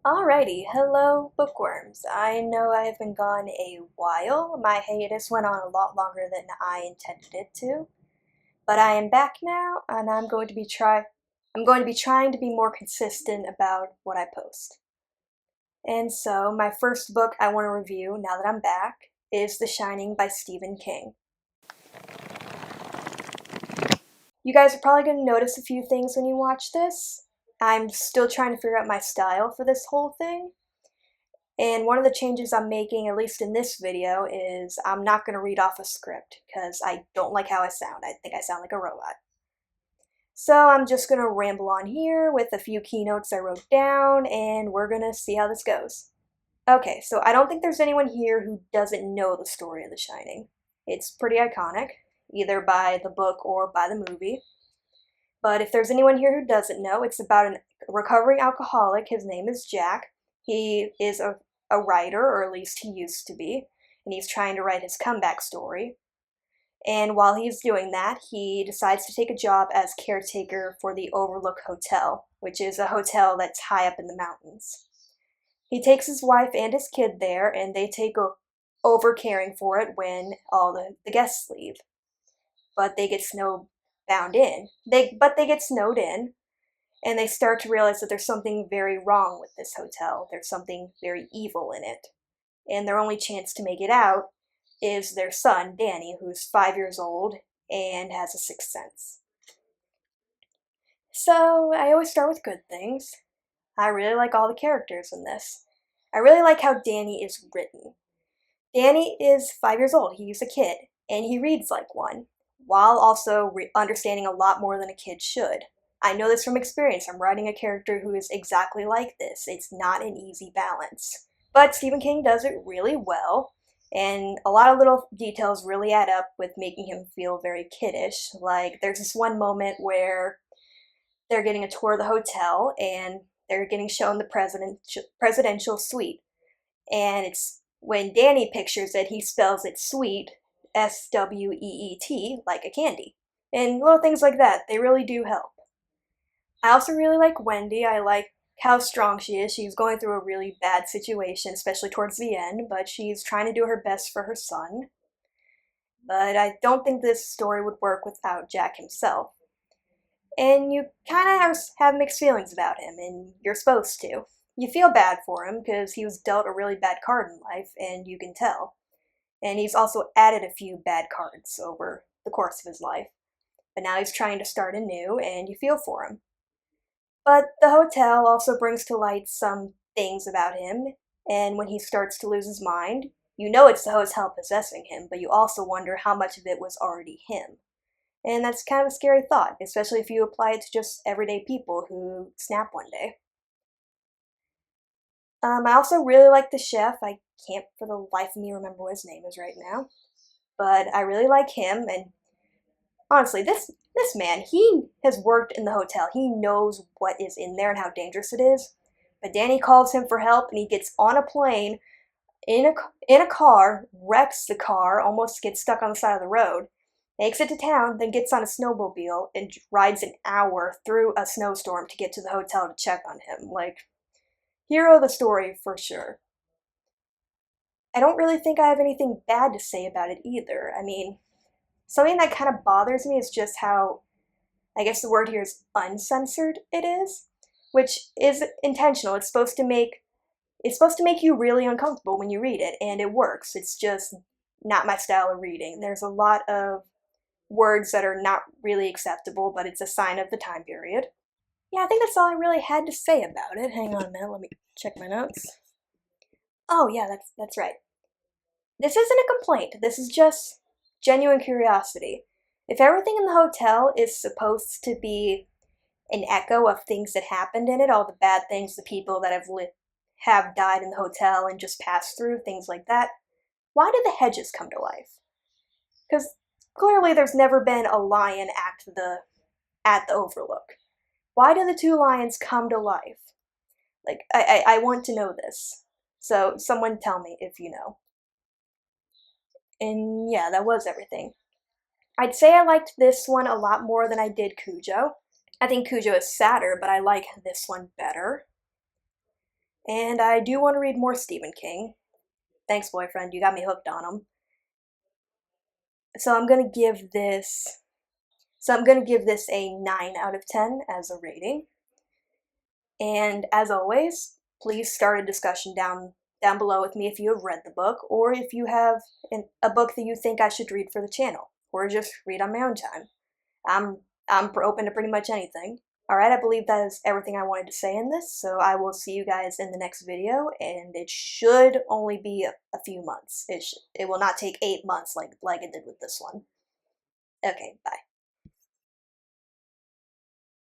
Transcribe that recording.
Alrighty, hello bookworms. I know I have been gone a while. My hiatus went on a lot longer than I intended it to, but I am back now and I'm going to be trying to be more consistent about what I post. And so, my first book I want to review now that I'm back is The Shining by Stephen King. You guys are probably going to notice a few things when you watch this. I'm still trying to figure out my style for this whole thing. And one of the changes I'm making, at least in this video, is I'm not going to read off a script because I don't like how I sound. I think I sound like a robot. So I'm just going to ramble on here with a few keynotes I wrote down, and we're going to see how this goes. Okay, so I don't think there's anyone here who doesn't know the story of The Shining. It's pretty iconic, either by the book or by the movie. But if there's anyone here who doesn't know, it's about a recovering alcoholic. His name is Jack. He is a writer, or at least he used to be, and he's trying to write his comeback story. And while he's doing that, he decides to take a job as caretaker for the Overlook Hotel, which is a hotel that's high up in the mountains. He takes his wife and his kid there, and they take over caring for it when all the guests leave. But they get snowbound in. But they get snowed in, and they start to realize that there's something very wrong with this hotel. There's something very evil in it. And their only chance to make it out is their son, Danny, who's 5 years old and has a sixth sense. So, I always start with good things. I really like all the characters in this. I really like how Danny is written. Danny is 5 years old, he's a kid, and he reads like one, while also understanding a lot more than a kid should. I know this from experience. I'm writing a character who is exactly like this. It's not an easy balance. But Stephen King does it really well, and a lot of little details really add up with making him feel very kiddish. Like, there's this one moment where they're getting a tour of the hotel, and they're getting shown the presidential suite. And it's when Danny pictures it, he spells it sweet, S-W-E-E-T, like a candy. And little things like that, they really do help. I also really like Wendy. I like how strong she is. She's going through a really bad situation, especially towards the end, but she's trying to do her best for her son. But I don't think this story would work without Jack himself. And you kind of have mixed feelings about him, and you're supposed to. You feel bad for him because he was dealt a really bad card in life, and you can tell. And he's also added a few bad cards over the course of his life. But now he's trying to start anew, and you feel for him. But the hotel also brings to light some things about him, and when he starts to lose his mind, you know it's the hotel possessing him, but you also wonder how much of it was already him. And that's kind of a scary thought, especially if you apply it to just everyday people who snap one day. I also really like the chef. I can't for the life of me remember what his name is right now. But I really like him, and honestly, this man, he has worked in the hotel. He knows what is in there and how dangerous it is. But Danny calls him for help, and he gets on a plane in a car, wrecks the car, almost gets stuck on the side of the road, makes it to town, then gets on a snowmobile and rides an hour through a snowstorm to get to the hotel to check on him. Like, hero of the story for sure. I don't really think I have anything bad to say about it either. I mean, something that kind of bothers me is just how, I guess the word here is uncensored it is, which is intentional. It's supposed to make you really uncomfortable when you read it, and it works. It's just not my style of reading. There's a lot of words that are not really acceptable, but it's a sign of the time period. Yeah, I think that's all I really had to say about it. Hang on a minute, let me check my notes. Oh yeah, that's right. This isn't a complaint. This is just genuine curiosity. If everything in the hotel is supposed to be an echo of things that happened in it, all the bad things, the people that have died in the hotel and just passed through, things like that, why did the hedges come to life? Because clearly there's never been a lion at the Overlook. Why do the two lions come to life? Like, I want to know this. So someone tell me if you know. And yeah, that was everything. I'd say I liked this one a lot more than I did Cujo. I think Cujo is sadder, but I like this one better. And I do want to read more Stephen King. Thanks, boyfriend, you got me hooked on him. So I'm gonna give this a 9 out of 10 as a rating. And as always, please start a discussion down below with me if you have read the book, or if you have a book that you think I should read for the channel, or just read on my own time. I'm open to pretty much anything. Alright, I believe that is everything I wanted to say in this, so I will see you guys in the next video, and it should only be a few months. It will not take 8 months like it did with this one. Okay, bye.